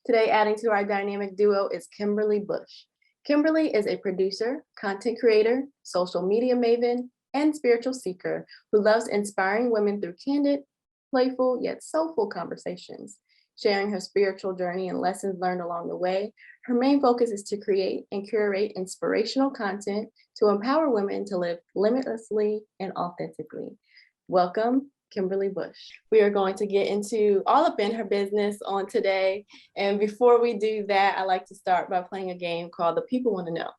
Today, adding to our dynamic duo is Kimberly Bush. Kimberly is a producer, content creator, social media maven, and spiritual seeker who loves inspiring women through candid, playful, yet soulful conversations. Sharing her spiritual journey and lessons learned along the way, her main focus is to create and curate inspirational content to empower women to live limitlessly and authentically. Welcome, Kimberly Bush. We are going to get into all up in her business on today. And before we do that, I like to start by playing a game called The People Want to Know.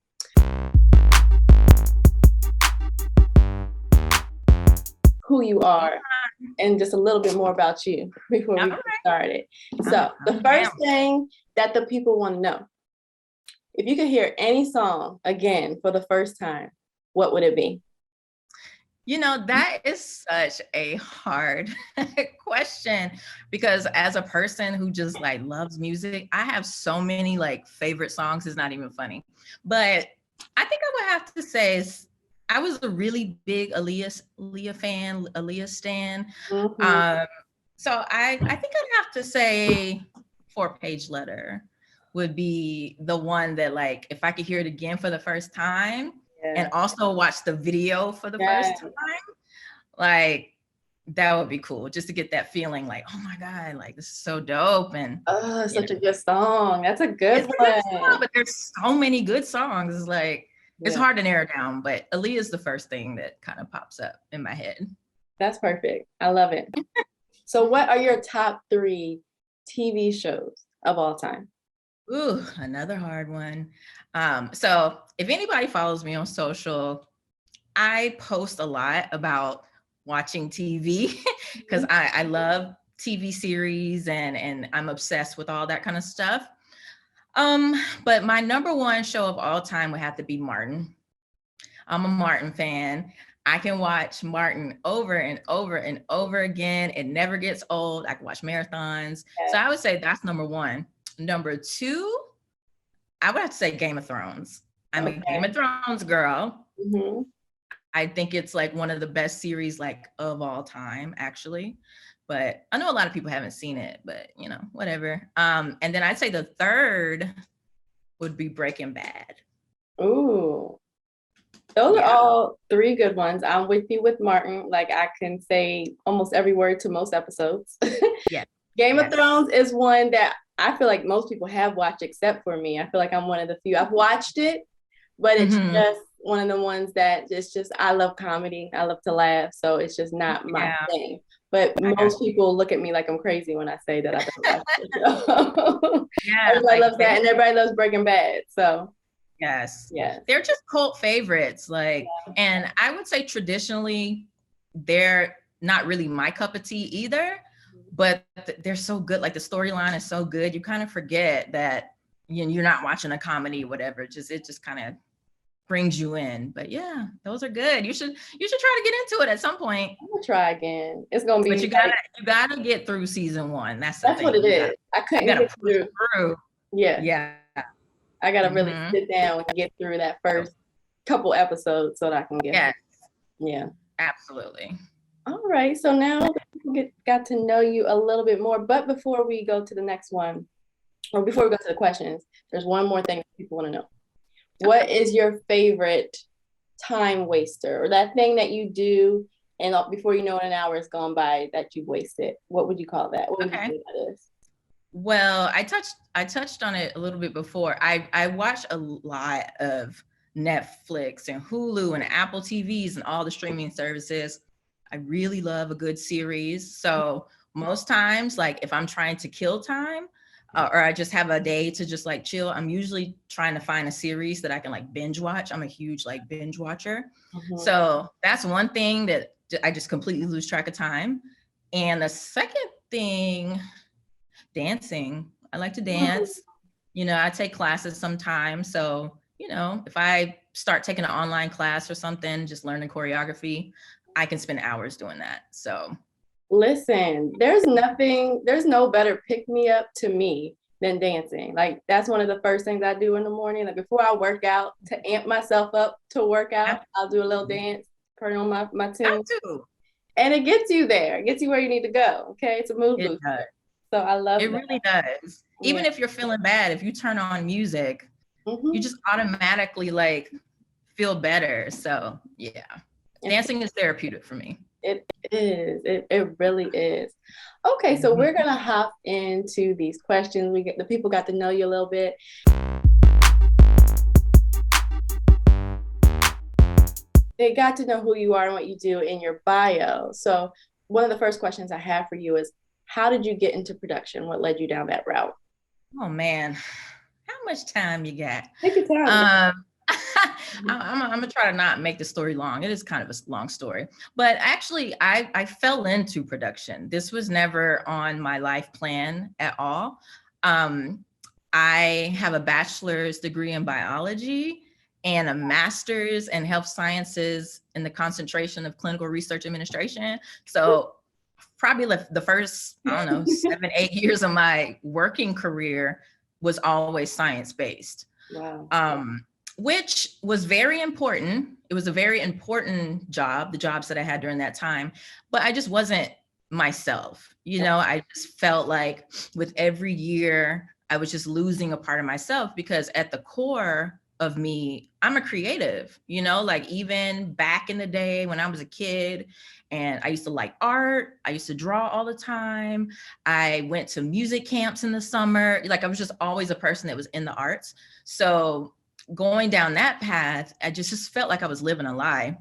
Who you are and just a little bit more about you before we get started. So the first thing that the people want to know, if you could hear any song again for the first time, what would it be? You know, that is such a hard question because as a person who just like loves music, I have so many like favorite songs. It's not even funny, but I think I would have to say I was a really big Aaliyah fan, Aaliyah stan. Mm-hmm. So I think I'd have to say 4-Page Letter would be the one that like, if I could hear it again for the first time and also watch the video for the first time, like that would be cool just to get that feeling like, oh my God, like this is so dope. And such a good song. That's a good one. Good song, but there's so many good songs. It's like, it's hard to narrow down, but Aaliyah is the first thing that kind of pops up in my head. That's perfect. I love it. So what are your top 3 TV shows of all time? Ooh, another hard one. So if anybody follows me on social, I post a lot about watching TV because I love TV series and I'm obsessed with all that kind of stuff. But my number one show of all time would have to be Martin. I'm a Martin fan. I can watch Martin over and over and over again. It never gets old. I can watch marathons. So I would say that's number 1. Number 2, I would have to say Game of Thrones. I'm a Game of Thrones girl. Mm-hmm. I think it's like one of the best series like of all time, actually. But I know a lot of people haven't seen it, but you know, whatever. And then I'd say the 3rd would be Breaking Bad. Ooh. Those are all 3 good ones. I'm with you with Martin. Like I can say almost every word to most episodes. Yeah. Game of Thrones is one that I feel like most people have watched except for me. I feel like I'm one of the few. I've watched it, but it's just one of the ones that it's just, I love comedy. I love to laugh. So it's just not my thing. But most people look at me like I'm crazy when I say that I don't watch it. So everybody loves that and everybody loves Breaking Bad. So yes. They're just cult favorites. Like, and I would say traditionally, they're not really my cup of tea either, but they're so good. Like the storyline is so good. You kind of forget that you're not watching a comedy or whatever. It just kind of brings you in. But yeah, those are good. You should try to get into it at some point. I'm gonna try again. It's gonna be. But you gotta get through season 1. That's what it is. I couldn't get through. Yeah. I gotta really sit down and get through that first couple episodes so that I can get. Yeah. Absolutely. All right. So now we got to know you a little bit more. But before we go to the next one, or before we go to the questions, there's one more thing people want to know. What is your favorite time waster or that thing that you do and before you know it, an hour has gone by that you've wasted? What would you call that? What would you say that is? Well, I touched on it a little bit before. I watch a lot of Netflix and Hulu and Apple TVs and all the streaming services. I really love a good series. So most times, like if I'm trying to kill time or I just have a day to just like chill, I'm usually trying to find a series that I can like binge watch. I'm a huge like binge watcher. So that's one thing that I just completely lose track of time. And the second thing, dancing. I like to dance. You know, I take classes sometimes. So, you know, if I start taking an online class or something, just learning choreography, I can spend hours doing that. So listen, there's no better pick-me-up to me than dancing. Like that's one of the first things I do in the morning. Like before I work out, to amp myself up to work out, I'll do a little dance, turn on my tune. And it gets you there. It gets you where you need to go. Okay. It's a mood booster. So I love It that. really does. Even if you're feeling bad, if you turn on music, you just automatically like feel better. So yeah, dancing is therapeutic for me. It is. It really is. Okay, so we're gonna hop into these questions. The people got to know you a little bit. They got to know who you are and what you do in your bio. So one of the first questions I have for you is, how did you get into production? What led you down that route? Oh man, how much time you got? Take your time. I'm gonna try to not make the story long. It is kind of a long story, but actually I fell into production. This was never on my life plan at all. I have a bachelor's degree in biology and a master's in health sciences in the concentration of clinical research administration. So probably the first, I don't know, 7, 8 years of my working career was always science-based. Wow. Which was very important. It was a very important job, the jobs that I had during that time, but I just wasn't myself. You know, I just felt like with every year, I was just losing a part of myself, because at the core of me, I'm a creative, you know, like even back in the day when I was a kid and I used to like art, I used to draw all the time. I went to music camps in the summer. Like I was just always a person that was in the arts. So going down that path, I just felt like I was living a lie.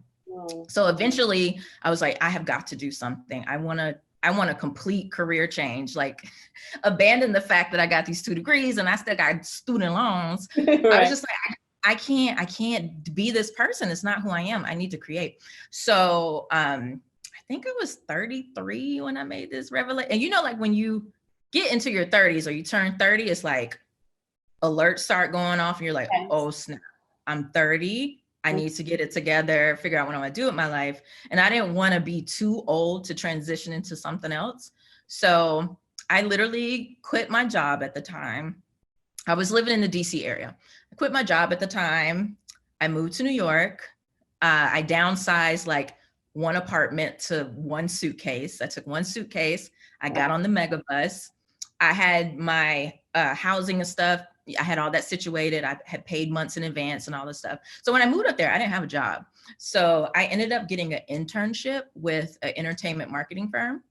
So eventually I was like, I have got to do something. I want a complete career change, like abandon the fact that I got these 2 degrees and I still got student loans. Right. I was just like, I can't be this person. It's not who I am. I need to create. So I think I was 33 when I made this revelation. And you know, like when you get into your 30s or you turn 30, it's like alerts start going off and you're like, oh snap, I'm 30. I need to get it together, figure out what I want to do with my life. And I didn't want to be too old to transition into something else. So I literally quit my job at the time. I was living in the DC area. I quit my job at the time. I moved to New York. I downsized like one apartment to one suitcase. I took one suitcase. I got on the mega bus. I had my housing and stuff. I had all that situated. I had paid months in advance and all this stuff. So when I moved up there, I didn't have a job. So I ended up getting an internship with an entertainment marketing firm.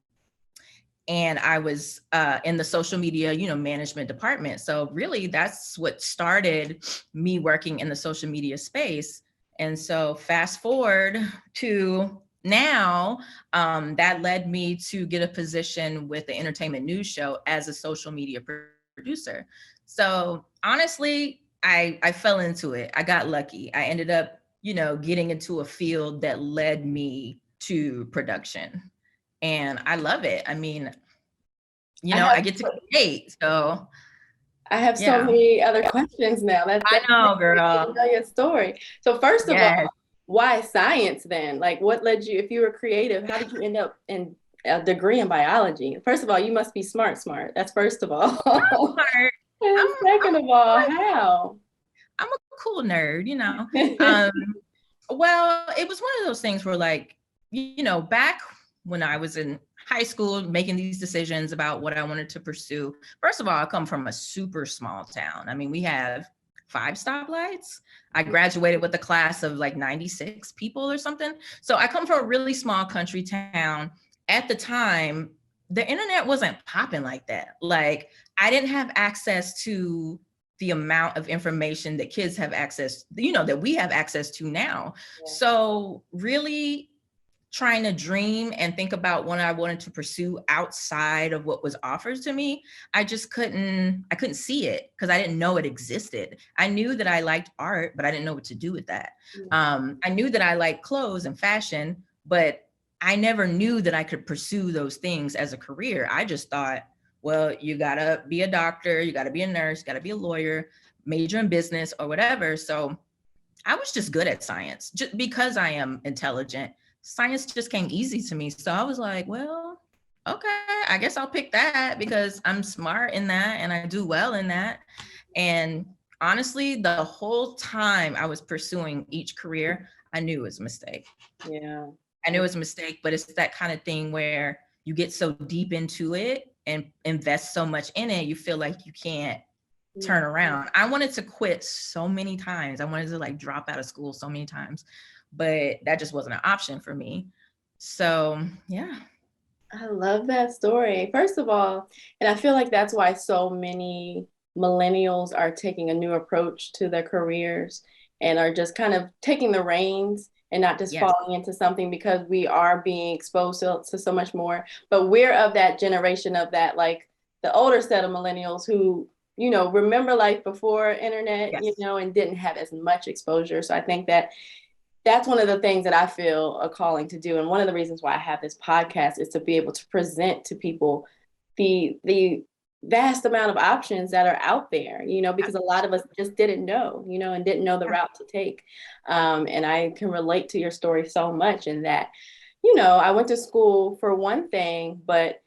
And I was in the social media, you know, management department. So really that's what started me working in the social media space. And so fast forward to now, that led me to get a position with the entertainment news show as a social media producer. So honestly, I fell into it. I got lucky. I ended up, you know, getting into a field that led me to production. And I love it. I mean, you know, I get to create. So I have so many other questions now. I know, girl. Tell your story. So first of all, why science then? Like what led you, if you were creative, how did you end up in a degree in biology? First of all, you must be smart. That's first of all. Smart. And second of all, how? I'm a cool nerd, you know. Well, it was one of those things where like, you know, back when I was in high school, making these decisions about what I wanted to pursue. First of all, I come from a super small town. I mean, we have 5 stoplights. I graduated with a class of like 96 people or something. So I come from a really small country town. At the time, the internet wasn't popping like that. Like I didn't have access to the amount of information that kids have access, you know, that we have access to now. Yeah. So really trying to dream and think about what I wanted to pursue outside of what was offered to me, I couldn't see it because I didn't know it existed. I knew that I liked art, but I didn't know what to do with that. I knew that I liked clothes and fashion, but I never knew that I could pursue those things as a career. I just thought, well, you gotta be a doctor, you gotta be a nurse, you gotta be a lawyer, major in business or whatever. So I was just good at science just because I am intelligent. Science just came easy to me. So I was like, well, okay, I guess I'll pick that because I'm smart in that and I do well in that. And honestly, the whole time I was pursuing each career, I knew it was a mistake. Yeah. I knew it was a mistake, but it's that kind of thing where you get so deep into it and invest so much in it, you feel like you can't turn around. I wanted to quit so many times. I wanted to like drop out of school so many times, but that just wasn't an option for me. So yeah. I love that story. First of all, and I feel like that's why so many millennials are taking a new approach to their careers and are just kind of taking the reins and not just Yes. falling into something, because we are being exposed to so much more. But we're of that generation of that, like the older set of millennials who, you know, remember life before internet, you Yes. know, and didn't have as much exposure. So I think that that's one of the things that I feel a calling to do. And one of the reasons why I have this podcast is to be able to present to people the vast amount of options that are out there, you know, because a lot of us just didn't know, you know, and didn't know the route to take. And I can relate to your story so much in that, you know, I went to school for one thing, but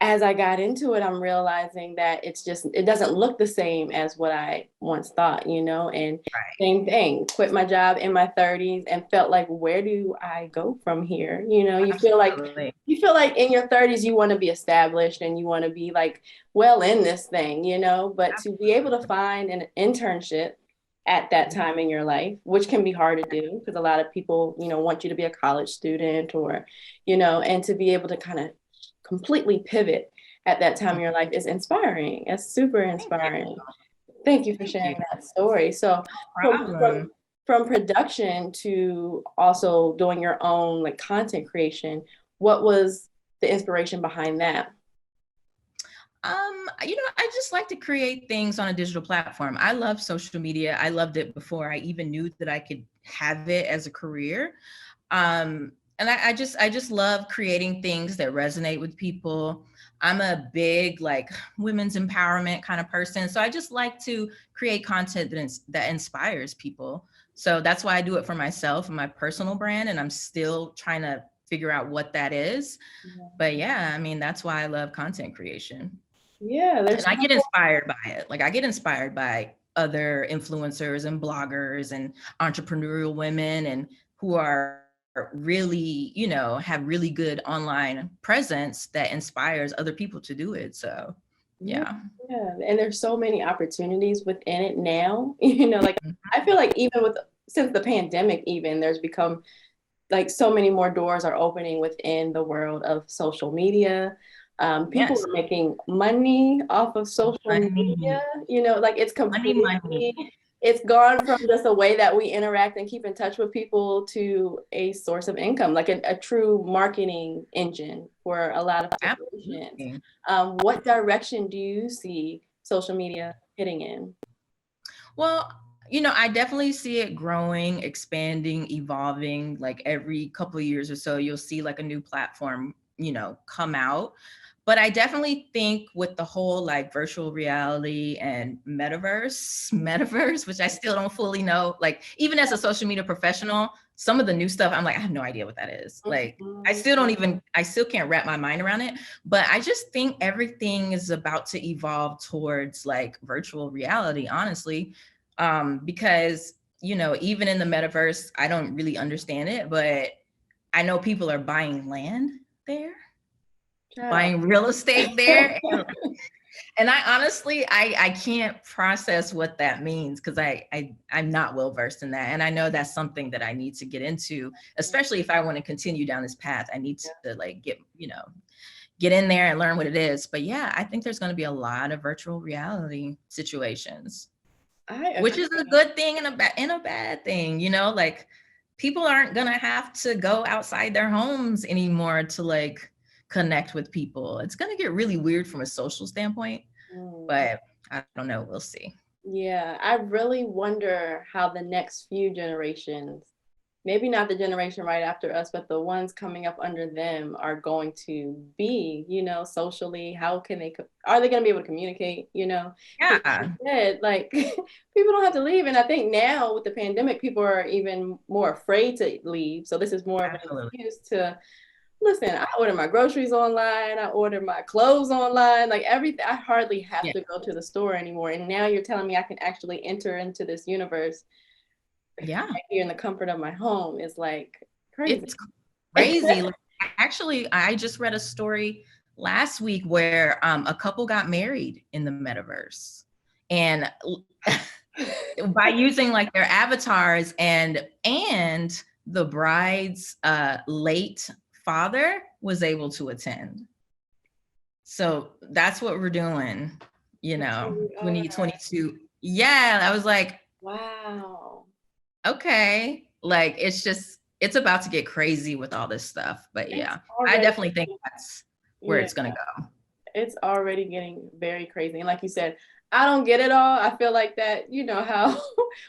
as I got into it, I'm realizing that it doesn't look the same as what I once thought, you know, and same thing, quit my job in my 30s and felt like, where do I go from here? You know, Absolutely. you feel like in your 30s, you want to be established and you want to be like well in this thing, you know, but to be able to find an internship at that time in your life, which can be hard to do because a lot of people, you know, want you to be a college student or, you know, and to be able to kind of completely pivot at that time in your life is inspiring. It's super inspiring. Thank you for sharing that story. So from production to also doing your own like content creation, what was the inspiration behind that? You know, I just like to create things on a digital platform. I love social media. I loved it before I even knew that I could have it as a career. And I just love creating things that resonate with people. I'm a big like women's empowerment kind of person. So I just like to create content that inspires people. So that's why I do it for myself and my personal brand. And I'm still trying to figure out what that is. But yeah, I mean, that's why I love content creation. Yeah, And I get inspired by it. Like I get inspired by other influencers and bloggers and entrepreneurial women and who are really, you know, have really good online presence that inspires other people to do it. So yeah. Yeah. And there's so many opportunities within it now. You know, like I feel like even since the pandemic, even there's become like so many more doors are opening within the world of social media. People are making money off of social media, you know, like it's completely, it's gone from just a way that we interact and keep in touch with people to a source of income, like a true marketing engine for a lot of corporations. What direction do you see social media hitting in? Well, you know, I definitely see it growing, expanding, evolving. Like every couple of years or so, you'll see like a new platform, you know, come out. But I definitely think with the whole like virtual reality and metaverse, which I still don't fully know, like even as a social media professional, some of the new stuff, I'm like, I have no idea what that is. Like, I still can't wrap my mind around it. But I just think everything is about to evolve towards like virtual reality, honestly. Because, you know, even in the metaverse, I don't really understand it, but I know people are buying land there. Buying real estate there. And I honestly, I can't process what that means because I'm not well versed in that. And I know that's something that I need to get into, especially if I want to continue down this path. I need to like get in there and learn what it is. But yeah, I think there's going to be a lot of virtual reality situations, which is a good thing and a bad thing, you know, like people aren't going to have to go outside their homes anymore to like connect with people. It's going to get really weird from a social standpoint, but I don't know. We'll see. Yeah, I really wonder how the next few generations, maybe not the generation right after us, but the ones coming up under them are going to be, you know, socially. How can are they going to be able to communicate, you know? Yeah. Like people don't have to leave. And I think now with the pandemic, people are even more afraid to leave. So this is more of an excuse to, listen, I order my groceries online. I order my clothes online, like everything. I hardly have to go to the store anymore. And now you're telling me I can actually enter into this universe right here in the comfort of my home. Is like crazy. It's crazy. Actually, I just read a story last week where a couple got married in the metaverse, and by using like their avatars, and the bride's late father was able to attend. So that's what we're doing, you know, 2022. Yeah, I was like, wow. okay, like it's about to get crazy with all this stuff. But yeah, I already- definitely think that's where it's gonna go. It's already getting very crazy. And like you said, I don't get it all. I feel like that, you know, how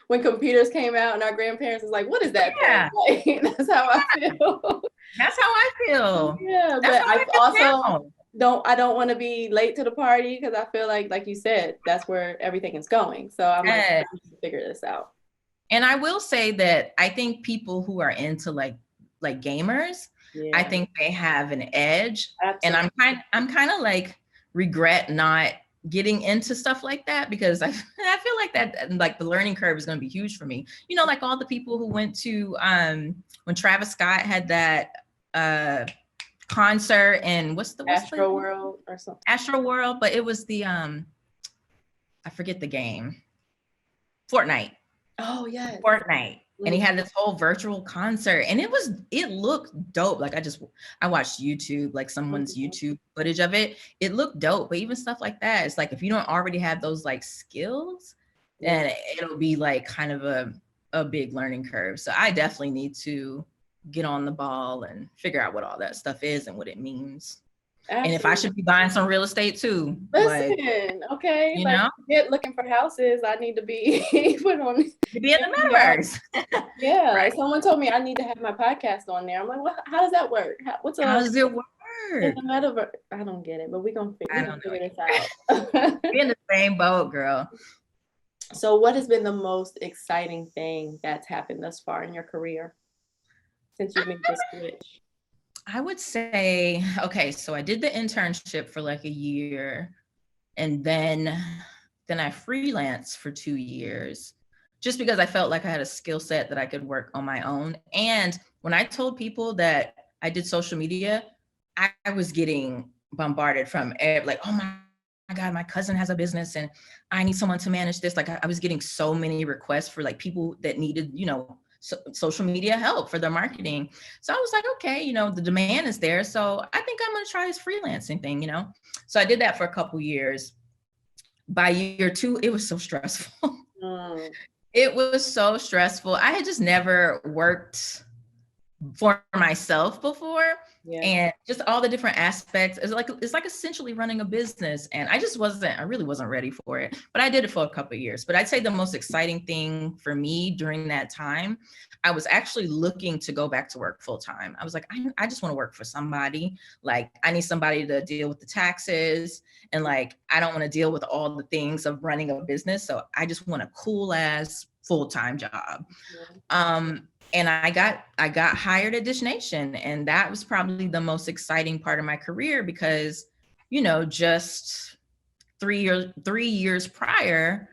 when computers came out and our grandparents was like, what is that Yeah. thing? Like, that's how I feel. That's how I feel. Yeah, That's but how I I feel also now. I don't want to be late to the party because I feel like you said, that's where everything is going. So I'm like, I need to figure this out. And I will say that I think people who are into like gamers, I think they have an edge. Absolutely. And I'm kind of like regret not getting into stuff like that, because I feel like that, like the learning curve is going to be huge for me. You know, like all the people who went to when Travis Scott had that concert, and what's Astro World or something. Astro World, but it was the I forget the game. Fortnite. Oh yes. Fortnite. And he had this whole virtual concert, and it looked dope. Like I watched YouTube, like someone's YouTube footage of it. It looked dope, but even stuff like that, it's like if you don't already have those like skills, then it'll be like kind of a big learning curve. So I definitely need to get on the ball and figure out what all that stuff is and what it means. Absolutely. And if I should be buying some real estate too. Listen, okay. You like, know? Get looking for houses. I need to be put on. To be in the metaverse. Yeah. Right. Like someone told me I need to have my podcast on there. I'm like, well, how does that work? How does it work? In the metaverse. I don't get it, but we're going to figure this out. Be in the same boat, girl. So what has been the most exciting thing that's happened thus far in your career since you made this switch? I would say, okay, so I did the internship for like a year, and then I freelanced for 2 years, just because I felt like I had a skill set that I could work on my own. And when I told people that I did social media, I was getting bombarded from like, oh my God, my cousin has a business and I need someone to manage this. Like I was getting so many requests for like people that needed, you know, social media help for their marketing. So I was like, okay, you know, the demand is there. So I think I'm going to try this freelancing thing, you know? So I did that for a couple years. By year 2, it was so stressful. It was so stressful. I had just never worked for myself before. Yeah. And just all the different aspects. It's like essentially running a business. And I really wasn't ready for it, but I did it for a couple of years. But I'd say the most exciting thing for me during that time, I was actually looking to go back to work full time. I was like, I just want to work for somebody. Like I need somebody to deal with the taxes. And like, I don't want to deal with all the things of running a business. So I just want a cool ass full-time job. Yeah. And I got hired at Dish Nation, and that was probably the most exciting part of my career because, you know, just 3 years prior,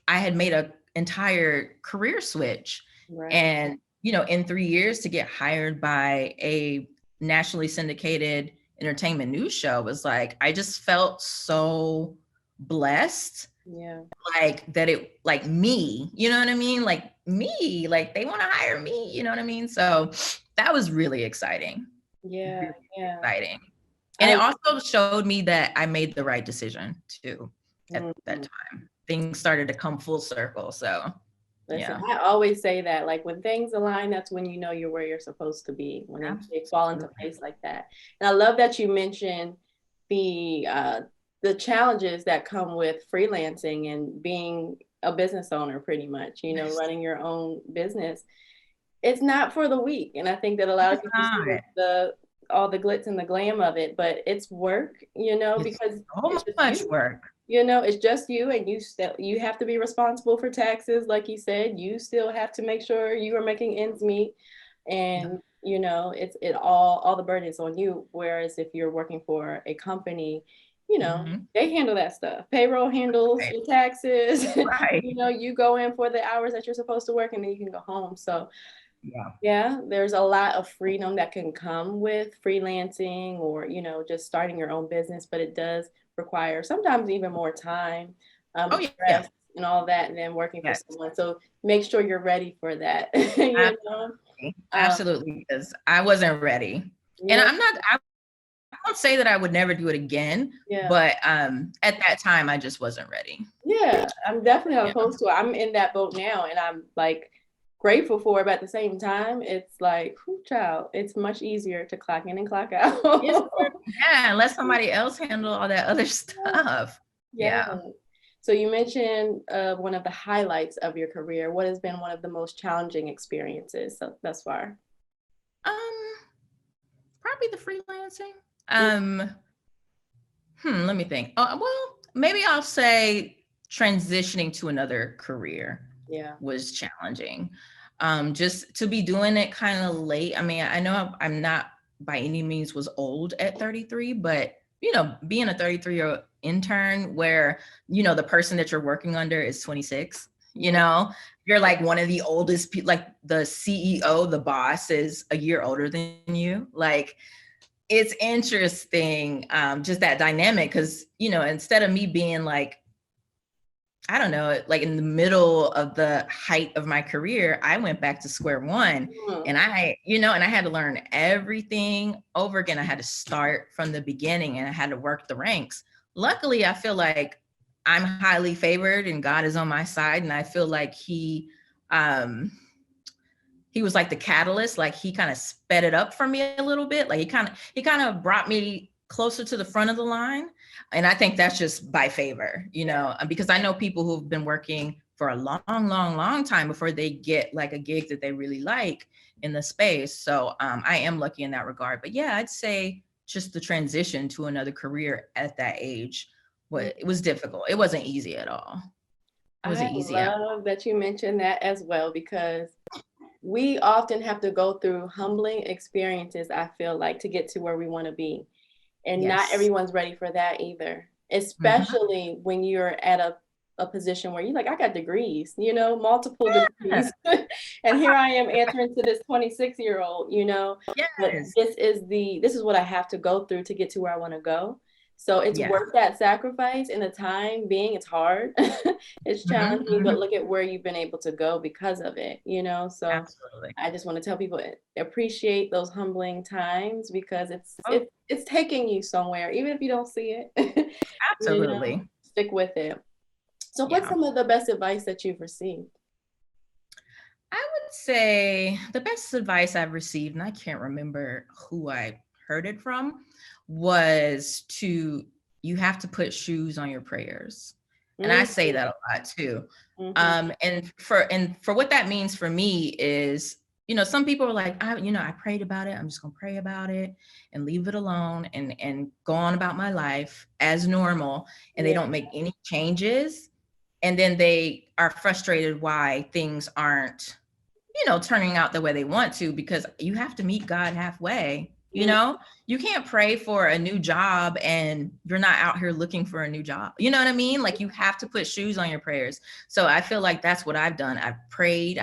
I had made an entire career switch. Right. And, you know, in 3 years to get hired by a nationally syndicated entertainment news show was like, I just felt so blessed. Yeah. Like that it, like me, you know what I mean? Like me, like they want to hire me, you know what I mean? So that was really exciting. Yeah. Really exciting. And it also showed me that I made the right decision too at that time. Things started to come full circle. So listen, I always say that, like when things align, that's when you know you're where you're supposed to be, when they fall into place like that. And I love that you mentioned the challenges that come with freelancing and being a business owner, pretty much, you know, running your own business. It's not for the weak. And I think that a lot of people see all the glitz and the glam of it, but it's work, you know, because so much work. You know, it's just you, and you have to be responsible for taxes. Like you said, you still have to make sure you are making ends meet. And, you know, all the burden is on you. Whereas if you're working for a company, you know, they handle that stuff. Payroll handles your taxes. Right. You know, you go in for the hours that you're supposed to work and then you can go home. So Yeah. Yeah, there's a lot of freedom that can come with freelancing or, just starting your own business, but it does require sometimes even more time, Oh yeah. Yeah. stress and all that than working for Yes. someone. So make sure you're ready for that, you know? Absolutely. Um, Absolutely. Because I wasn't ready. And yeah, I won't say that I would never do it again, yeah. but at that time I just wasn't ready. Yeah, I'm definitely not Yeah. opposed to it. I'm in that boat now and I'm like grateful for it, but at the same time, it's like, whew, child, it's much easier to clock in and clock It's, out. yeah, let somebody else handle all that other stuff. Yeah. Yeah. So you mentioned one of the highlights of your career. What has been one of the most challenging experiences thus far? Um, Probably the freelancing. Mm. Um, Let me think. Well, maybe I'll say transitioning to another career Yeah. was challenging. Just to be doing it kind of late. I mean, I know I'm not by any means was old at 33, but being a 33-year-old intern where, the person that you're working under is 26, Yeah. you're like one of the oldest people, like the CEO, the boss is a year older than you. Like, it's interesting, just that dynamic, because instead of me being like, I don't know, like in the middle of the height of my career, I went back to square one, Mm. and I had to learn everything over again. I had to start from the beginning, and I had to work the ranks. Luckily, I feel like I'm highly favored and God is on my side, and I feel like um he was like the catalyst. Like, he kind of sped it up for me a little bit. Like, he kind of brought me closer to the front of the line. And I think that's just by favor, because I know people who've been working for a long, long, long time before they get like a gig that they really like in the space. So I am lucky in that regard. But yeah, I'd say just the transition to another career at that age, it was difficult. It wasn't easy at all. It I wasn't easy at all. love that you mentioned that as well because we often have to go through humbling experiences, I feel like, to get to where we want to be. And not Yes. everyone's ready for that either, Mhm. especially when you're at a position where you're like, I got degrees, multiple Yeah. degrees. And here I am answering to this 26-year-old, but Yes. this is what I have to go through to get to where I want to go. So it's Yes. worth that sacrifice in the time being. It's hard. It's Mhm, challenging, but mhm. look at where you've been able to go because of it. So Absolutely. I just want to tell people appreciate those humbling times because it's Oh, it's it's taking you somewhere, even if you don't see it. absolutely. Stick with it. So, what's Yeah. some of the best advice that you've received? I would say the best advice I've received, and I can't remember who I heard it from, was you have to put shoes on your prayers. And I say Mm-hmm. that a lot too. Mm-hmm. And for what that means for me is, some people are like, I prayed about it. I'm just gonna pray about it and leave it alone and go on about my life as normal. And they Yeah. don't make any changes. And then they are frustrated why things aren't turning out the way they want to, because you have to meet God halfway. Mm. You can't pray for a new job and you're not out here looking for a new job. You know what I mean? Like, you have to put shoes on your prayers. So I feel like that's what I've done. I've prayed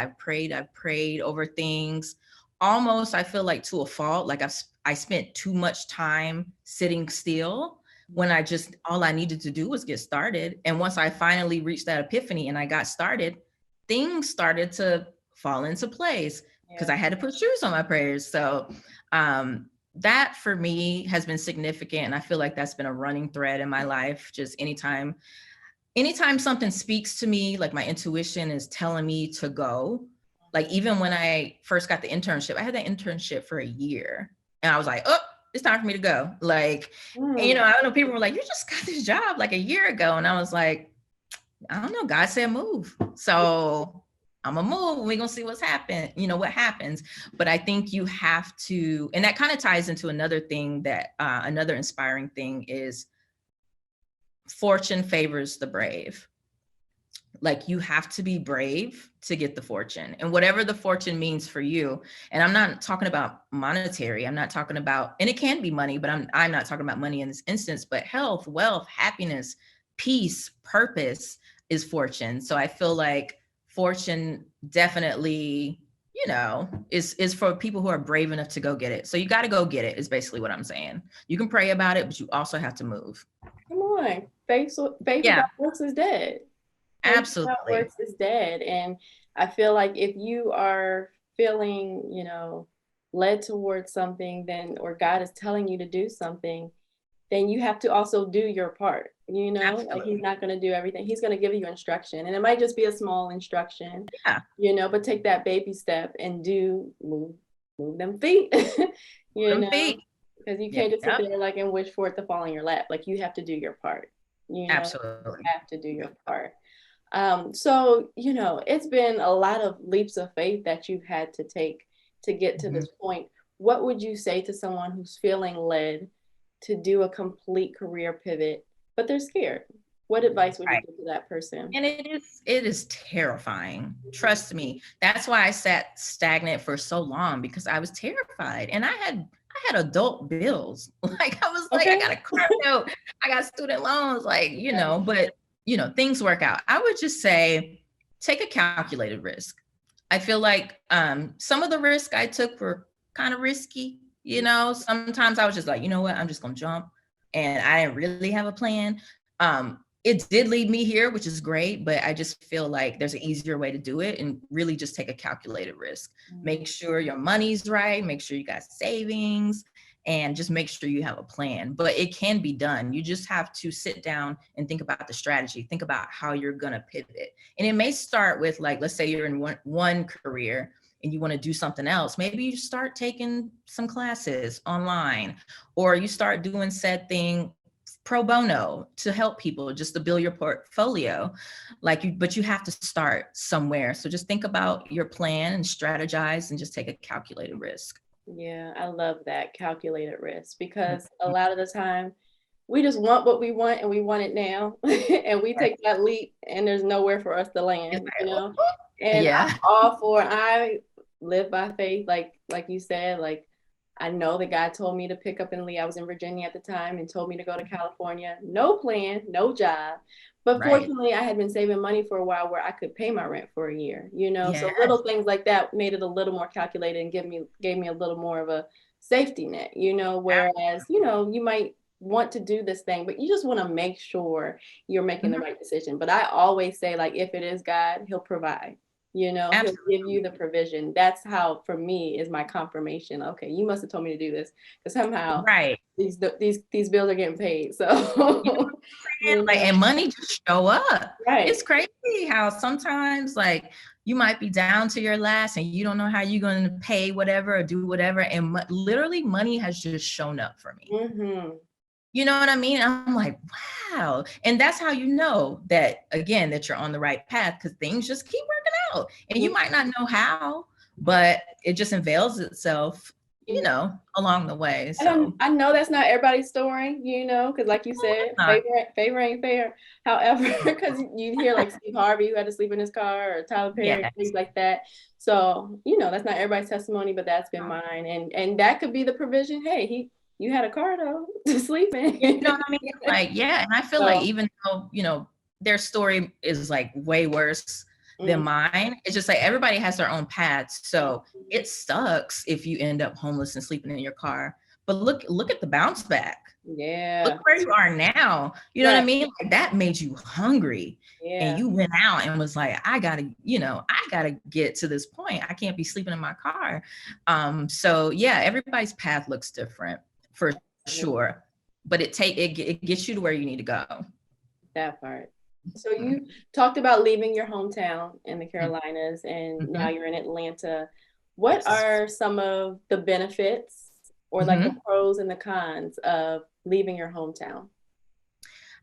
over things, almost, I feel like, to a fault. Like, I spent too much time sitting still when all I needed to do was get started. And once I finally reached that epiphany and I got started, things started to fall into place because Yeah. I had to put shoes on my prayers. So that for me has been significant. And I feel like that's been a running thread in my life. Just anytime something speaks to me, like my intuition is telling me to go. Like, even when I first got the internship, I had that internship for a year and I was like, oh, it's time for me to go. Like, Mm. I don't know, people were like, you just got this job like a year ago. And I was like, I don't know. God said move. So I'm gonna move. We're gonna see what happens. But I think you have to, and that kind of ties into another thing that another inspiring thing is fortune favors the brave. Like, you have to be brave to get the fortune, and whatever the fortune means for you. And I'm not talking about monetary. I'm not talking about, and it can be money, but I'm not talking about money in this instance, but health, wealth, happiness, peace, purpose is fortune. So I feel like fortune definitely, is for people who are brave enough to go get it. So you got to go get it is basically what I'm saying. You can pray about it, but you also have to move. Come on. Faith Yeah, without works is dead. Faith without absolutely. works is dead. And I feel like if you are feeling, led towards something, then, or God is telling you to do something, then you have to also do your part. Like Absolutely. he's not going to do everything. He's going to give you instruction, and it might just be a small instruction, Yeah. but take that baby step and move them feet, Them feet. because you Yeah. can't just sit Yep. there like and wish for it to fall in your lap. Like you have to do your part. You Absolutely. have to do your part. So it's been a lot of leaps of faith that you've had to take to get to this point. What would you say to someone who's feeling led to do a complete career pivot, but they're scared? What advice would you Right. give to that person? And it is terrifying. Trust me. That's why I sat stagnant for so long, because I was terrified. And I had adult bills. Like I was like, Okay. I got a car note, I got student loans, but things work out. I would just say take a calculated risk. I feel like some of the risk I took were kind of risky. Sometimes I was just like, you know what, I'm just gonna jump. And I didn't really have a plan. It did lead me here, which is great, but I just feel like there's an easier way to do it and really just take a calculated risk. Make sure your money's right, make sure you got savings, and just make sure you have a plan. But it can be done. You just have to sit down and think about the strategy, think about how you're gonna pivot. And it may start with, like, let's say you're in one career and you want to do something else. Maybe you start taking some classes online, or you start doing said thing pro bono to help people, just to build your portfolio. But you have to start somewhere. So just think about your plan and strategize and just take a calculated risk. Yeah, I love that, calculated risk, because a lot of the time we just want what we want and we want it now. And we take that leap and there's nowhere for us to land, And Yeah. I'm all for, I live by faith, like you said, like I know that God told me to pick up and leave. I was in Virginia at the time and told me to go to California. No plan, no job. But Right. fortunately, I had been saving money for a while where I could pay my rent for a year, Yes. So little things like that made it a little more calculated and gave me a little more of a safety net, whereas, you might want to do this thing, but you just want to make sure you're making the right decision. But I always say, like, if it is God, he'll provide. He'll give you the provision. That's how, for me, is my confirmation. Okay, you must have told me to do this, because somehow Right. these bills are getting paid. So and money just show up. right. It's crazy how sometimes, like, you might be down to your last and you don't know how you're going to pay whatever or do whatever, and literally money has just shown up for me. Mm-hmm. You know what I mean? I'm like, wow. And that's how you know that, again, that you're on the right path, because things just keep working out. And you might not know how, but it just unveils itself, along the way. So I know that's not everybody's story, because like you said, favor ain't fair. However, because you hear like Steve Harvey, who had to sleep in his car, or Tyler Perry, things like that. So, that's not everybody's testimony, but that's been mine. And that could be the provision. Hey, you had a car though to sleep in. You know what I mean? Like, yeah. And I feel like even though, their story is like way worse than mine, it's just like everybody has their own paths. So it sucks if you end up homeless and sleeping in your car. But look at the bounce back. Yeah. Look where you are now. You know what I mean? Like, that made you hungry. Yeah. And you went out and was like, I gotta get to this point. I can't be sleeping in my car. So yeah, everybody's path looks different for sure. But it gets you to where you need to go. That part. So you talked about leaving your hometown in the Carolinas, and now you're in Atlanta. What are some of the benefits, or like the pros and the cons of leaving your hometown?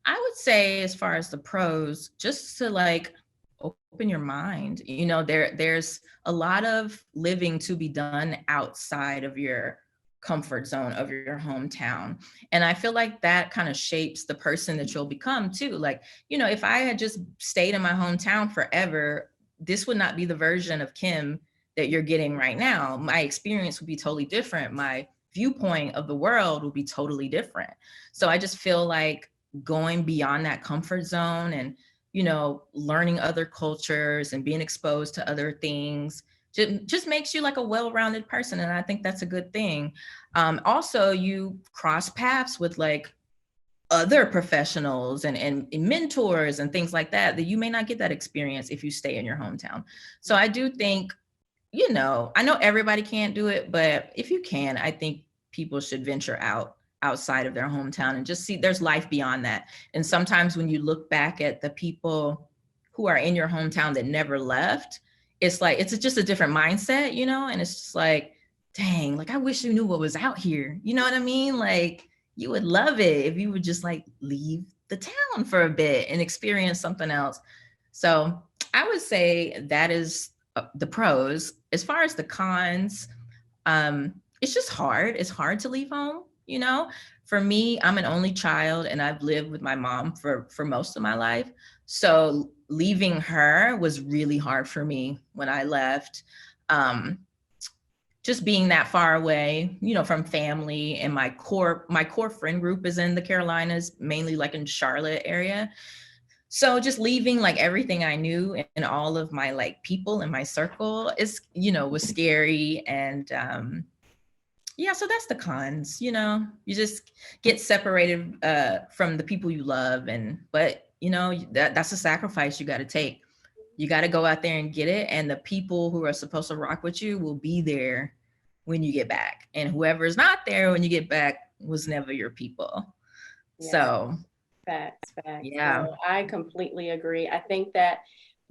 I would say, as far as the pros, just to like open your mind. There's a lot of living to be done outside of your comfort zone of your hometown. And I feel like that kind of shapes the person that you'll become too. Like, if I had just stayed in my hometown forever, this would not be the version of Kim that you're getting right now. My experience would be totally different. My viewpoint of the world would be totally different. So I just feel like going beyond that comfort zone and, learning other cultures and being exposed to other things just makes you like a well-rounded person. And I think that's a good thing. Also, you cross paths with like other professionals and mentors and things like that you may not get that experience if you stay in your hometown. So I do think, I know everybody can't do it, but if you can, I think people should venture outside of their hometown and just see there's life beyond that. And sometimes when you look back at the people who are in your hometown that never left, it's like, it's just a different mindset, and it's just like, dang, like I wish you knew what was out here. You know what I mean? Like, you would love it if you would just like leave the town for a bit and experience something else. So I would say that is the pros. As far as the cons, it's just hard. It's hard to leave home. For me, I'm an only child and I've lived with my mom for most of my life. So leaving her was really hard for me when I left. Just being that far away, from family, and my core friend group is in the Carolinas, mainly like in Charlotte area. So just leaving like everything I knew and all of my like people in my circle was scary. And so that's the cons, you just get separated from the people you love. But that's a sacrifice you got to take. You got to go out there and get it. And the people who are supposed to rock with you will be there when you get back. And whoever's not there when you get back was never your people. Yeah. So. Facts. Yeah. So I completely agree. I think that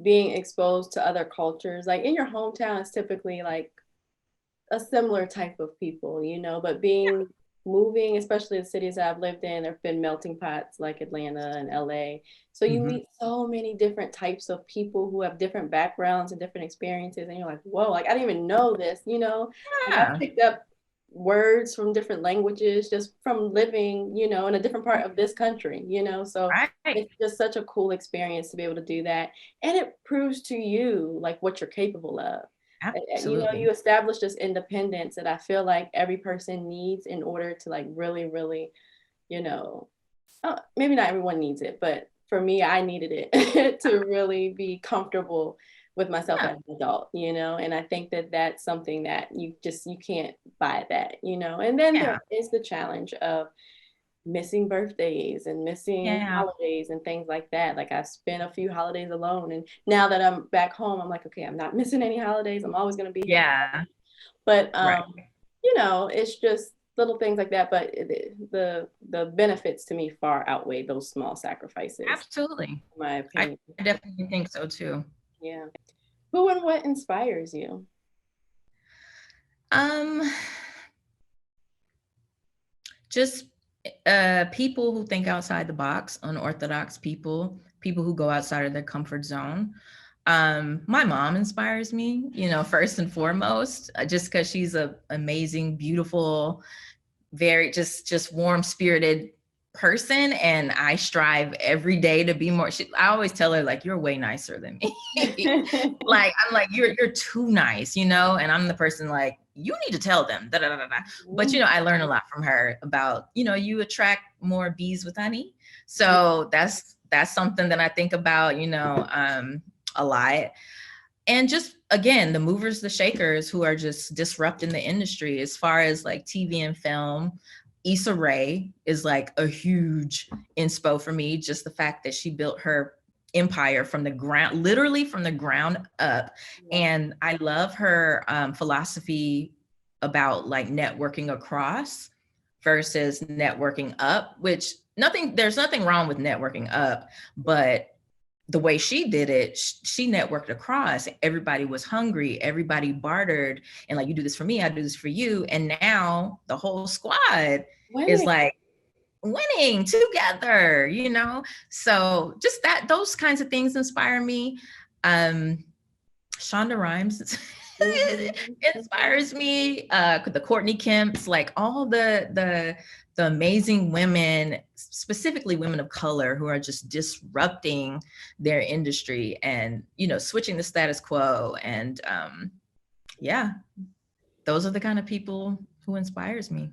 being exposed to other cultures, like in your hometown, is typically like a similar type of people, but moving, especially the cities I've lived in, there have been melting pots like Atlanta and LA. So you meet so many different types of people who have different backgrounds and different experiences. And you're like, whoa, like I didn't even know this, Yeah. Like, I picked up words from different languages just from living, in a different part of this country, So Right. It's just such a cool experience to be able to do that. And it proves to you like what you're capable of. Absolutely. You establish this independence that I feel like every person needs in order to like really, really, maybe not everyone needs it, but for me, I needed it to really be comfortable with myself as an adult, and I think that that's something that you can't buy that, and then there is the challenge of missing birthdays and missing holidays and things like that. Like I spent a few holidays alone, and now that I'm back home, I'm like, okay, I'm not missing any holidays. I'm always going to be here. Yeah. But it's just little things like that. But the benefits to me far outweigh those small sacrifices. Absolutely. In my opinion. I definitely think so too. Yeah. Who and what inspires you? Just people who think outside the box, unorthodox people who go outside of their comfort zone. My mom inspires me, first and foremost, just because she's an amazing, beautiful, very just warm-spirited person, and I strive every day to be more. I always tell her like, you're way nicer than me. Like I'm like, you're too nice, and I'm the person like, you need to tell them da, da, da, da. But I learn a lot from her about you attract more bees with honey. So that's something that I think about a lot. And just again, the movers, the shakers who are just disrupting the industry as far as like TV and film. Issa Rae is like a huge inspo for me. Just the fact that she built her empire from the ground, literally from the ground up. And I love her philosophy about like networking across versus networking up, which there's nothing wrong with networking up, but the way she did it, she networked across. Everybody was hungry. Everybody bartered. And like, you do this for me, I do this for you. And now the whole squad is like winning together, So just those kinds of things inspire me. Shonda Rhimes inspires me. The Courtney Kemps, like all the amazing women, specifically women of color, who are just disrupting their industry and, switching the status quo. And those are the kind of people who inspires me.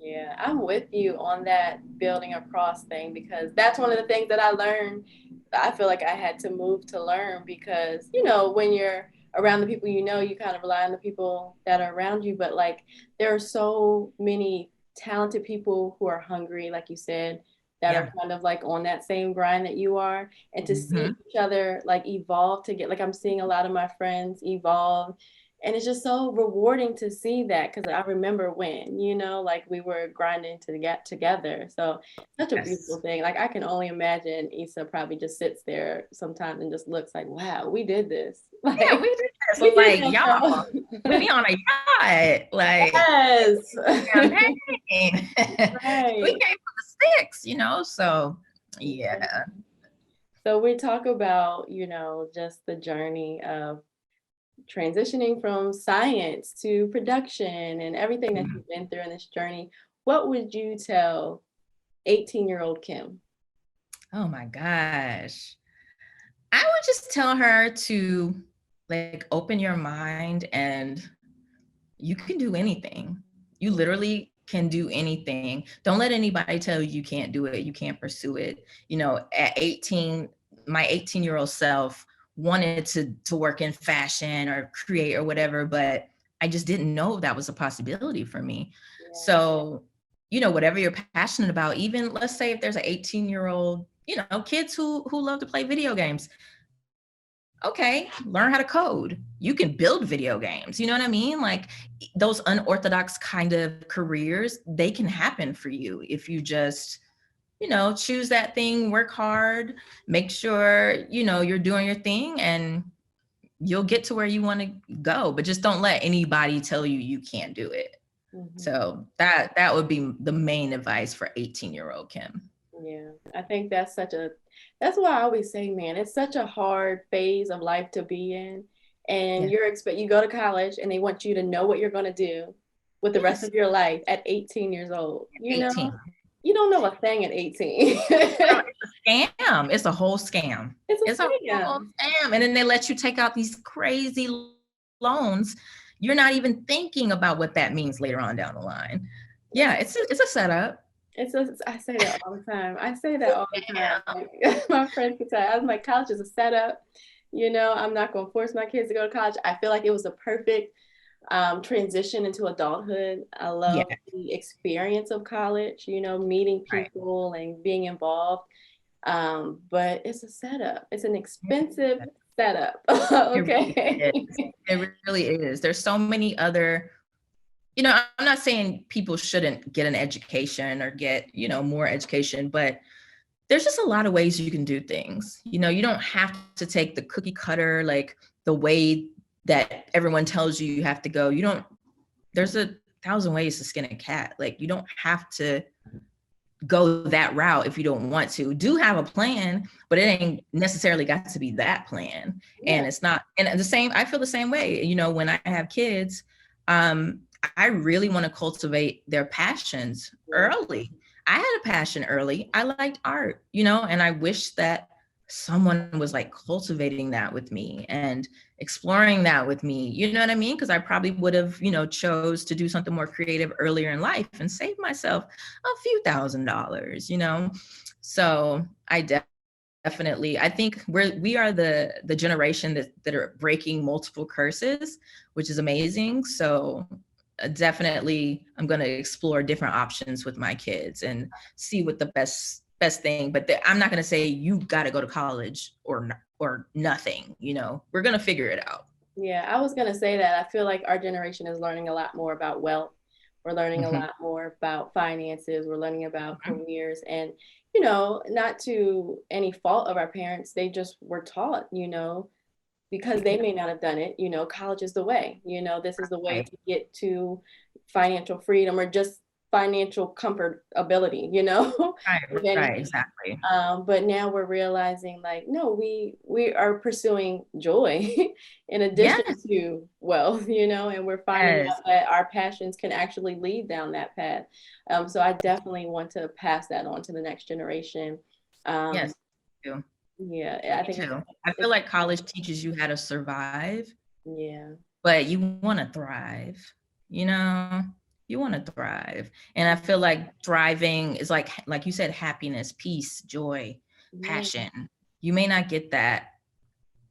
Yeah, I'm with you on that building across thing, because that's one of the things that I learned. I feel like I had to move to learn, because, when you're around the people you know, you kind of rely on the people that are around you. But like, there are so many talented people who are hungry, like you said, that are Yeah. kind of like on that same grind that you are. And to see Mhm. each other like evolve to get, like, I'm seeing a lot of my friends evolve. And it's just so rewarding to see that, because I remember when, like we were grinding to get together. So such a beautiful Yes. thing. Like, I can only imagine Issa probably just sits there sometimes and just looks like, wow, we did this. Yeah, Like, we did this. we So did like, that, y'all, girl. we on a yacht. Like, Yes. campaign. We Right. came for the sticks, so Yeah. yeah. So we talk about, just the journey of transitioning from science to production and everything that Mhm. you've been through in this journey. What would you tell 18-year-old Kim? Oh my gosh. I would just tell her to like open your mind, and you can do anything. You literally can do anything. Don't let anybody tell you you can't do it, you can't pursue it. At 18, my 18-year-old self wanted to work in fashion or create or whatever, but I just didn't know that was a possibility for me. Yeah. So, whatever you're passionate about, even let's say if there's an 18-year-old, kids who love to play video games, okay, learn how to code. You can build video games. You know what I mean? Like those unorthodox kind of careers, they can happen for you if you just, choose that thing, work hard, make sure, you're doing your thing, and you'll get to where you want to go. But just don't let anybody tell you you can't do it. Mhm. So that would be the main advice for 18-year-old Kim. Yeah, I think that's why I always say, man, it's such a hard phase of life to be in. And Yeah. you go to college and they want you to know what you're going to do with the rest Yes. of your life at 18 years old. 18. You don't know a thing at 18. Girl, it's a scam. It's a whole scam. It's It's a a whole scam. scam. And then they let you take out these crazy loans. You're not even thinking about what that means later on down the line. Yeah, it's a setup. I say that all the time. I say that all the time. Yeah. Like, my friends can tell. I was like, college is a setup. I'm not going to force my kids to go to college. I feel like it was a perfect transition into adulthood. I Yeah. love the experience of college, meeting Right. people and being involved. But it's a setup. It's an expensive setup. It really Okay. is. It really is. There's so many other, I'm not saying people shouldn't get an education or get, more education, but there's just a lot of ways you can do things. You don't have to take the cookie cutter, like the way that everyone tells you have to go. There's 1,000 ways to skin a cat. Like you don't have to go that route if you don't want to. Do have a plan, but it ain't necessarily got to be that plan. Yeah. And it's not, and I feel the same way, when I have kids, I really want to cultivate their passions early. I had a passion early. I liked art, and I wish that someone was like cultivating that with me and exploring that with me. You know what I mean? Because I probably would have, chose to do something more creative earlier in life and save myself a few $1,000s. So definitely, I think we are the generation that are breaking multiple curses, which is amazing. So definitely I'm going to explore different options with my kids and see what the best thing, but I'm not going to say you got to go to college or nothing. We're going to figure it out. Yeah, I was gonna say that. I feel like our generation is learning a lot more about wealth. We're learning a Mhm. lot more about finances. We're learning about Mhm. careers. And, not to any fault of our parents, they just were taught, because they may not have done it, college is the way. This is the way Right, to get to financial freedom or just financial comfort ability, if right, anything. exactly. But now we're realizing, like, no, we are pursuing joy in addition Yes, to wealth, and we're finding yes, out that our passions can actually lead down that path. So I definitely want to pass that on to the next generation. yes. Um, Me too. yeah, I Me think too. I feel it's like college teaches you how to survive, yeah, but you want to thrive, you know, you want to thrive. And I feel like thriving is like you said, happiness, peace, joy, yeah, passion. You may not get that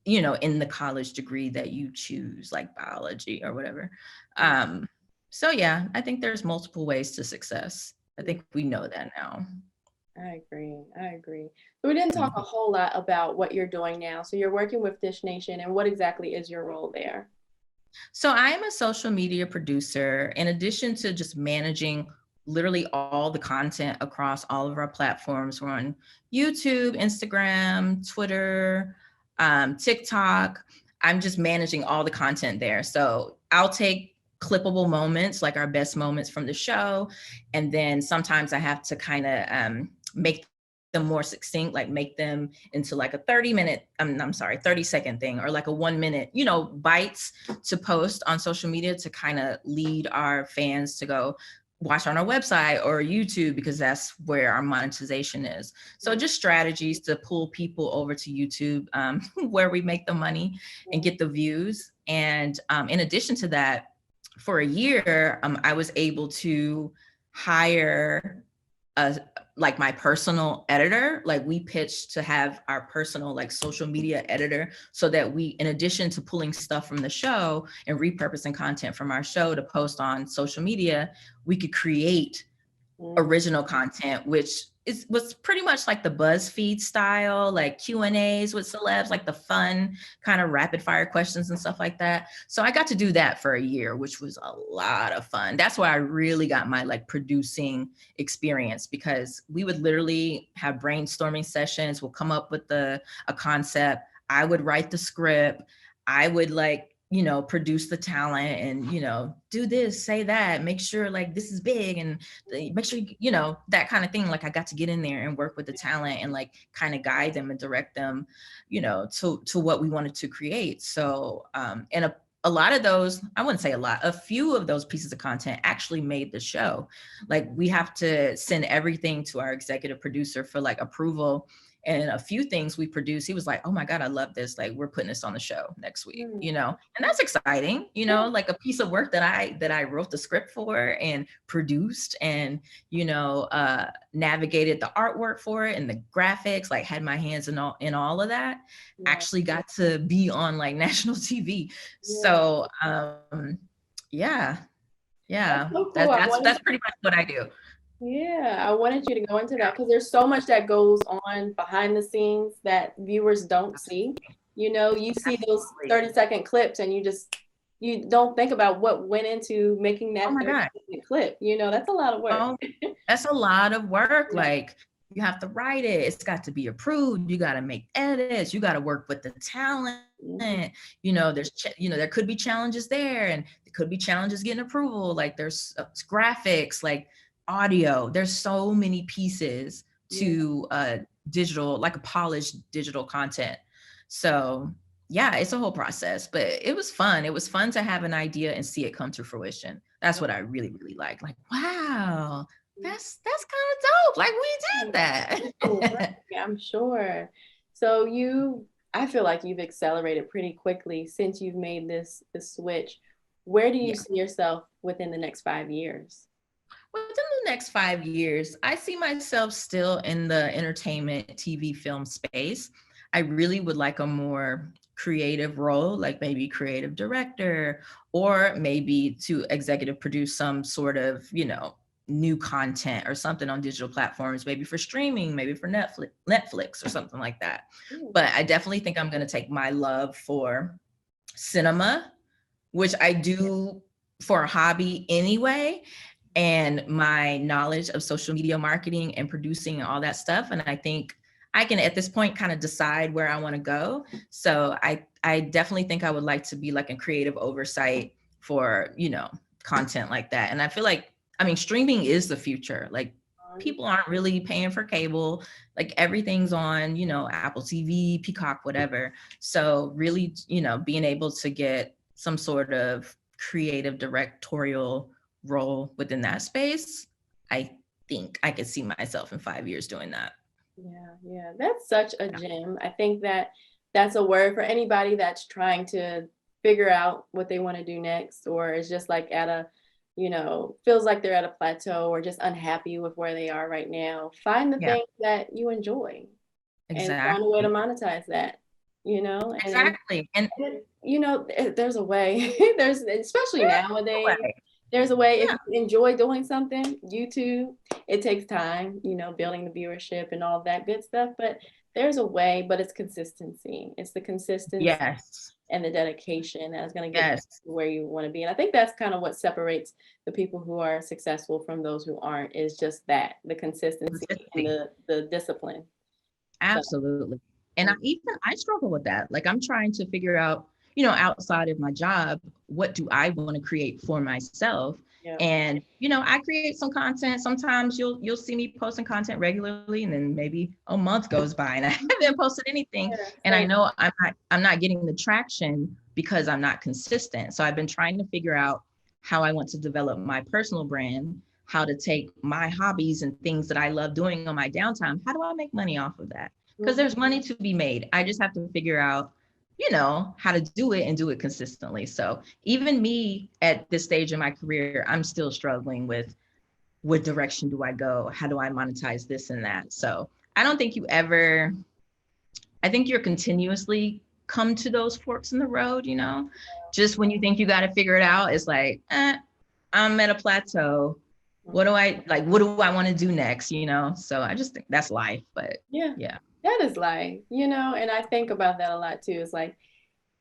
in the college degree that you choose, like biology or whatever. So yeah, I think there's multiple ways to success. I think we know that now. I agree. I agree. So we didn't talk a whole lot about what you're doing now. So you're working with Dish Nation, and what exactly is your role there? So I am a social media producer. In addition to just managing literally all the content across all of our platforms, we're on YouTube, Instagram, Twitter, TikTok. I'm just managing all the content there. So I'll take clippable moments, like our best moments from the show, and then sometimes I have to kind of make them more succinct, like make them into like a 30-second thing, or like a 1 minute, bites to post on social media to kind of lead our fans to go watch on our website or YouTube, because that's where our monetization is. So just strategies to pull people over to YouTube, where we make the money and get the views. And in addition to that, for a year, I was able to hire like my personal editor. Like we pitched to have our personal like social media editor, so that we, in addition to pulling stuff from the show and repurposing content from our show to post on social media, we could create original content, which was pretty much like the BuzzFeed style, like Q&As with celebs, like the fun kind of rapid fire questions and stuff like that. So I got to do that for a year, which was a lot of fun. That's where I really got my like producing experience, because we would literally have brainstorming sessions. We'll come up with a concept. I would write the script. I would produce the talent and, do this, say that, make sure like this is big, and make sure, that kind of thing. Like I got to get in there and work with the talent and like kind of guide them and direct them, to what we wanted to create. So, and a lot of those, I wouldn't say a lot, a few of those pieces of content actually made the show. Like we have to send everything to our executive producer for like approval. And a few things we produced, he was like, oh my God, I love this. Like we're putting this on the show next week, and that's exciting, like a piece of work that I wrote the script for and produced and, navigated the artwork for it and the graphics, like had my hands in all of that, actually got to be on like national TV. So, yeah. That's so cool. That's pretty much what I do. Yeah, I wanted you to go into that because there's so much that goes on behind the scenes that viewers don't see. You see those 30-second clips and you don't think about what went into making that 30-second clip. That's a lot of work. Oh, that's a lot of work. Like you have to write it. It's got to be approved. You got to make edits. You got to work with the talent. There could be challenges there, and there could be challenges getting approval. Like there's graphics, like audio. There's so many pieces to digital, like a polished digital content. So yeah, it's a whole process, but it was fun. It was fun to have an idea and see it come to fruition. That's what I really, really like. Like, wow, that's kind of dope. Like we did that. Yeah, I'm sure. So I feel like you've accelerated pretty quickly since you've made this switch. Where do you see yourself within the next 5 years? Within the next 5 years, I see myself still in the entertainment, TV, film space. I really would like a more creative role, like maybe creative director, or maybe to executive produce some sort of, new content or something on digital platforms, maybe for streaming, maybe for Netflix or something like that. But I definitely think I'm going to take my love for cinema, which I do for a hobby anyway, and my knowledge of social media marketing and producing and all that stuff. And I think I can, at this point, kind of decide where I want to go. So I definitely think I would like to be like a creative oversight for, content like that. And I feel like, streaming is the future. Like people aren't really paying for cable. Like everything's on, Apple TV, Peacock, whatever. So really, being able to get some sort of creative directorial role within that space, I think I could see myself in 5 years doing that. Yeah, that's such a gem. I think that's a word for anybody that's trying to figure out what they want to do next, or is just like at a, feels like they're at a plateau or just unhappy with where they are right now. Find the thing that you enjoy and find a way to monetize that. you know, Exactly. And there's a way. There's, especially nowadays, anyway, there's a way. If yeah, you enjoy doing something, YouTube, it takes time, building the viewership and all that good stuff, but there's a way. But it's consistency. It's the consistency yes, and the dedication that is going to get you yes, to where you want to be. And I think that's kind of what separates the people who are successful from those who aren't, is just that, the consistency and consistency. the discipline. So, Absolutely. And mm, I struggle with that. Like I'm trying to figure out, outside of my job, what do I want to create for myself? yeah. And I create some content. Sometimes you'll see me posting content regularly, and then maybe a month goes by and I haven't posted anything. Yeah, And I same. know I'm not getting the traction because I'm not consistent. So I've been trying to figure out how I want to develop my personal brand, how to take my hobbies and things that I love doing on my downtime. How do I make money off of that? Because Mhm. there's money to be made. I just have to figure out, how to do it and do it consistently. So even me at this stage in my career, I'm still struggling with what direction do I go? How do I monetize this and that? So I don't think I think you're continuously come to those forks in the road, just when you think you got to figure it out, it's like, I'm at a plateau. What do I want to do next? So I just think that's life, but Yeah, yeah. that is life, and I think about that a lot too. It's like,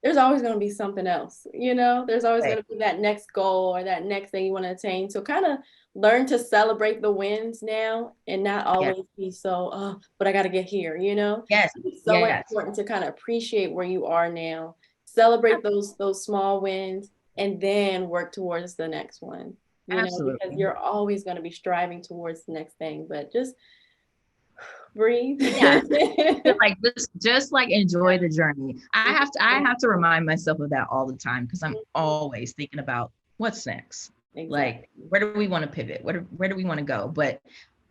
there's always going to be something else, there's always going Right. to be that next goal or that next thing you want to attain. So kind of learn to celebrate the wins now and not Yes. always be so, oh, but I got to get here. Yes. It's so Yes. important to kind of appreciate where you are now, celebrate those small wins, and then work towards the next one, because Absolutely. you're always going to be striving towards the next thing, but just breathe. Yeah. Like just like enjoy the journey. I have to remind myself of that all the time because I'm always thinking about what's next. Exactly. Like where do we want to pivot? Where do we want to go? But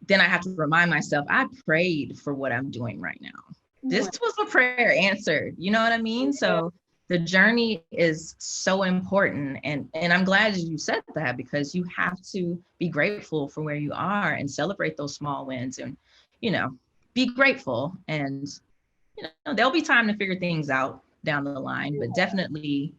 then I have to remind myself I prayed for what I'm doing right now. This was a prayer answered. You know what I mean? So the journey is so important, and I'm glad that you said that, because you have to be grateful for where you are and celebrate those small wins, and you know be grateful, and there'll be time to figure things out down the line, but definitely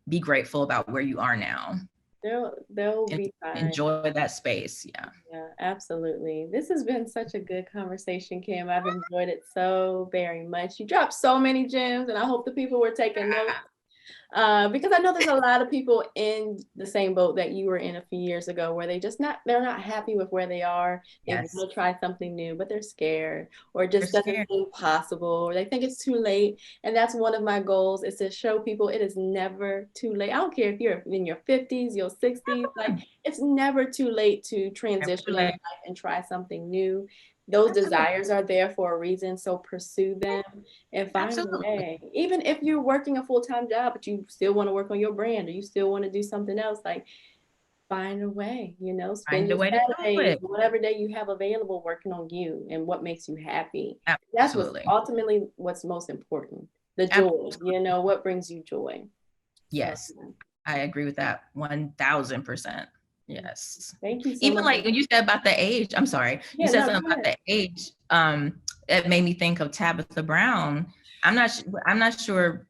be grateful about where you are now There'll and be time. enjoy that space. Yeah. Yeah, absolutely. This has been such a good conversation, Kim. I've enjoyed it so very much. You dropped so many gems, and I hope the people were taking notes. Because I know there's a lot of people in the same boat that you were in a few years ago, where they're not happy with where they are. They Yes. want to try something new, but they're scared, or it just They're doesn't scared. seem possible, or they think it's too late. And that's one of my goals, is to show people it is never too late. I don't care if you're in your 50s, your 60s, like it's never too late to Never too transition in late. life and try something new. Those Absolutely. desires are there for a reason, so pursue them and find a Absolutely. way. Even if you're working a full-time job, but you still want to work on your brand, or you still want to do something else, like find a way, spend Find a your way to do Saturdays, it. whatever day you have available, working on you and what makes you happy. That's what's Absolutely. ultimately what's most important. The joy, Absolutely. what brings you joy. So Yes. I agree with that 1000%. Yes. thank you so Even much. like when you said about the age, I'm sorry, you Yeah, said no, something go about ahead. the age. It made me think of Tabitha Brown. I'm not sure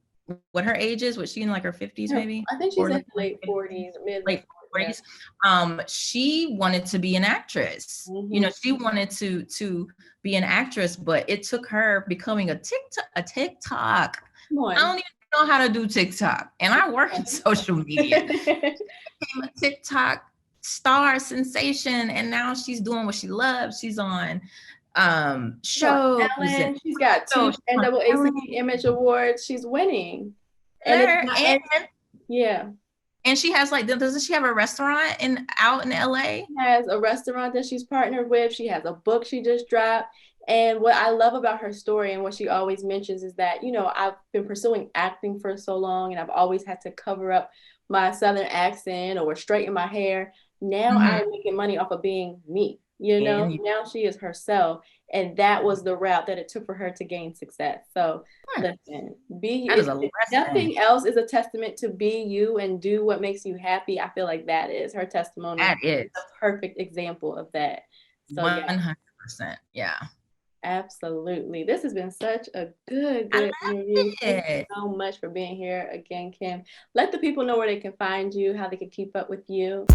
what her age is. Was she in like her 50s Yeah, maybe? I think she's Or in late late 50s, 40s, mid late late 40s. 40s. She wanted to be an actress. Yeah. She wanted to be an actress, but it took her becoming a TikTok. Come I on. don't even know how to do TikTok, and I work in social media. Became a TikTok star sensation, and now she's doing what she loves. She's on She's on shows and Ellen. She's got two shows. She's on NAACP Ellen. Image Awards. She's winning. And it's not, And yeah. and she has like, doesn't she have a restaurant out in LA? She has a restaurant that she's partnered with. She has a book she just dropped. And what I love about her story, and what she always mentions, is that, I've been pursuing acting for so long, and I've always had to cover up my Southern accent or straighten my hair. Now Mm-hmm. I'm making money off of being me, And you, Now she is herself. And that was the route that it took for her to gain success. So listen, that is a lesson. nothing else is a testament to be you and do what makes you happy. I feel like that is her testimony, That is a perfect example of that. So yeah, 100%. Yeah. Absolutely. This has been such a good, I good love interview. Thank you it. so much for being here again, Kim. Let the people know where they can find you, how they can keep up with you.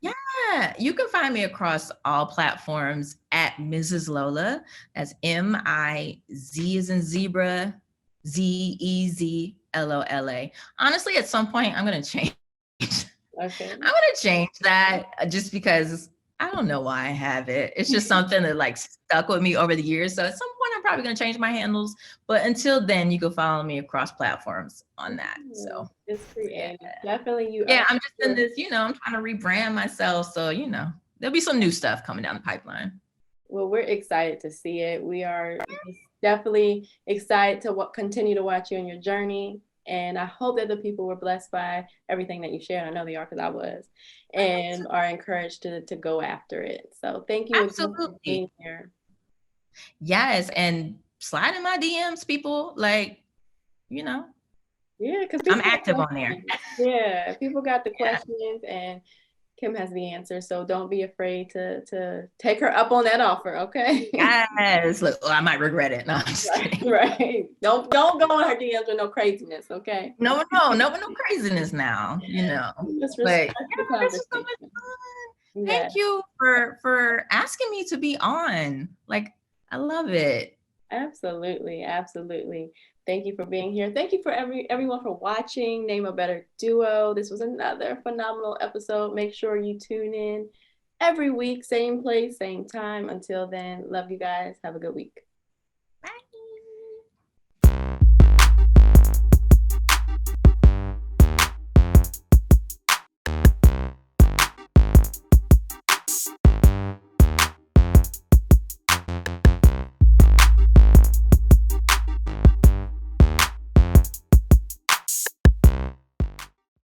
Yeah, you can find me across all platforms at Mrs. Lola. That's M-I-Z as in zebra, Zezlola. Honestly, at some point, I'm going to change. Okay. I'm going to change that just because I don't know why I have it. It's just something that like stuck with me over the years. So at some point, I'm probably going to change my handles. But until then, you can follow me across platforms on that. So It's yeah. creative. Definitely you Yeah, are. I'm just in this, I'm trying to rebrand myself. So, there'll be some new stuff coming down the pipeline. Well, we're excited to see it. We are definitely excited to continue to watch you on your journey. And I hope that the people were blessed by everything that you shared. I know they are because I was, and are encouraged to go after it. So thank you again for being Absolutely. here. Yes. And slide in my DMs, people. Like, Yeah, because I'm people active got on there. questions. Yeah, people got the Yeah. questions, and Kim has the answer. So don't be afraid to take her up on that offer. Okay. Yes. Look, I might regret it. No, I'm just kidding. Right. Don't go on her DMs with no craziness. Okay. No, no craziness now, Just But respect yeah, the this is so much conversation. fun. Yeah, Thank you for asking me to be on. Like, I love it. absolutely, absolutely. Thank you for being here. Thank you for everyone for watching. Name a Better Duo. This was another phenomenal episode. Make sure you tune in every week, same place, same time. Until then, love you guys. Have a good week.